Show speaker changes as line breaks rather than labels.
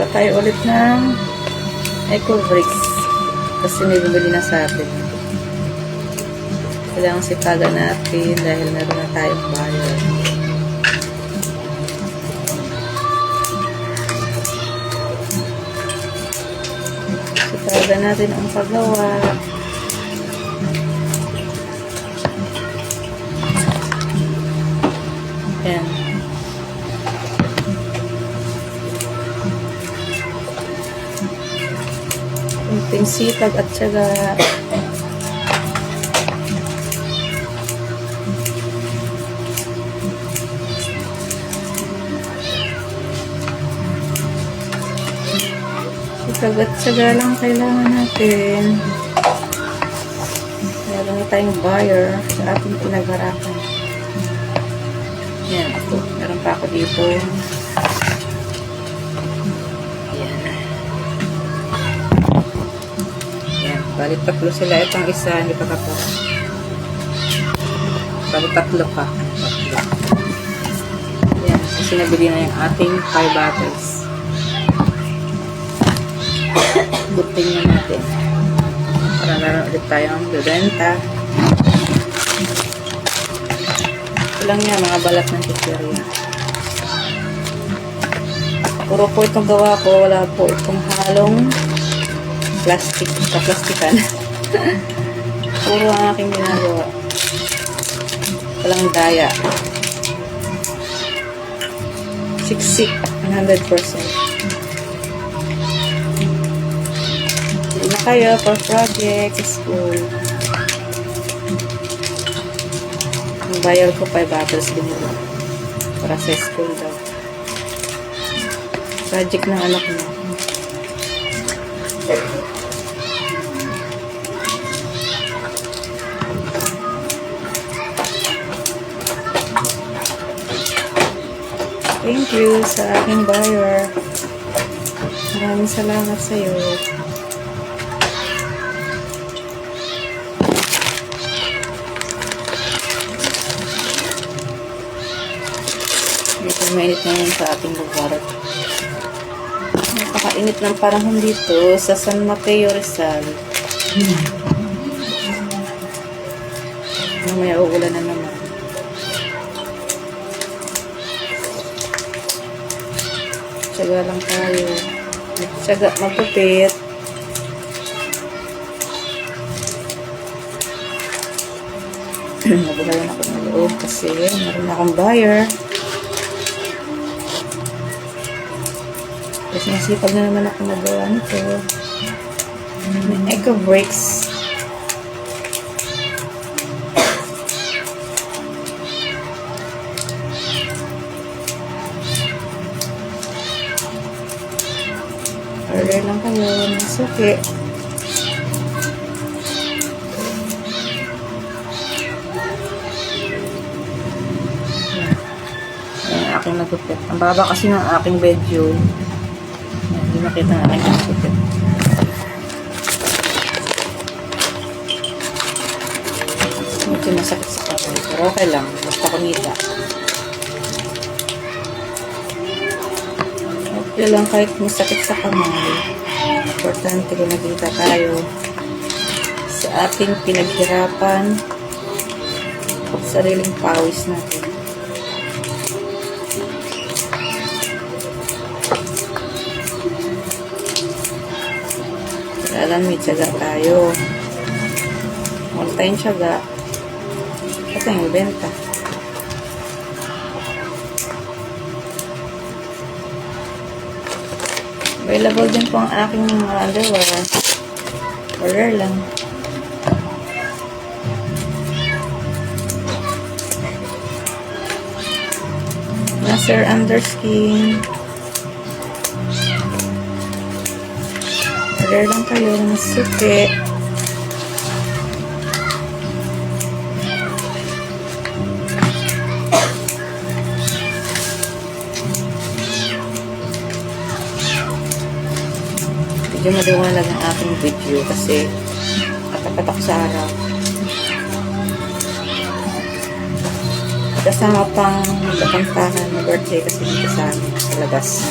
tayo ulit ng Eco Bricks kasi may bumili na sa atin. Kailangan sipagan natin dahil meron na tayong buyer. Sipagan natin ang paggawa. Ayan. Kunting sipag at syaga. Sipag at syaga lang kailangan natin. Meron na tayong buyer sa ating pinagharapan. Yan ako. Meron pa ako dito. Balik tatlo sila. Itong isa, hindi pa tapos. Balik tatlo pa. Tatlo. Ayan. Kasi nabili na yung ating 5 bottles. Butin nyo natin. Para naroon ulit tayong bibenta. Ito lang yan, mga balat ng chichirya. Puro po itong gawa ko. Wala po itong halong plastic, kaplastikan. Puro ang aking ginagawa. Walang daya. Siksik, 100%. Hindi na kayo for project, school. Ang bayar ko 5 bottles din nila. Para sa school daw. Project ng anak mo. Thank you sa aking buyer. Maraming salamat sa iyo. Dito mainit ngayon sa ating lugar. Napakainit ng panahon dito sa San Mateo, Rizal. Mamaya uulan na naman. Tsaga lang tayo. Tsaga magpupit. Nabuhayan ako ng loob kasi meron akong buyer. Kasi nasipag na naman ako nagawa nito. Eco Bricks. Order lang kayo ng suki. Ayan, aking nagupit. Ang baba kasi ng aking bedroom. Hindi makita ng aking nagupit. Medyo masakit sa kamay. Pero okay lang. Basta kumita. Okay lang kahit masakit sa kamay. Importante kung nakita tayo sa ating pinaghirapan at sariling pawis natin. Kailangan may tiyaga tayo. Wala tayong tiyaga. At tayong benta. Available din po ang aking mga underwear. Order lang. Nasir Underskin. Order lang kayo ng suki. Medyo maliwanag ang aking video kasi katapat ako sa araw. Kasama pang kakantahan ng birthday kasi dito sa amin, sa labas.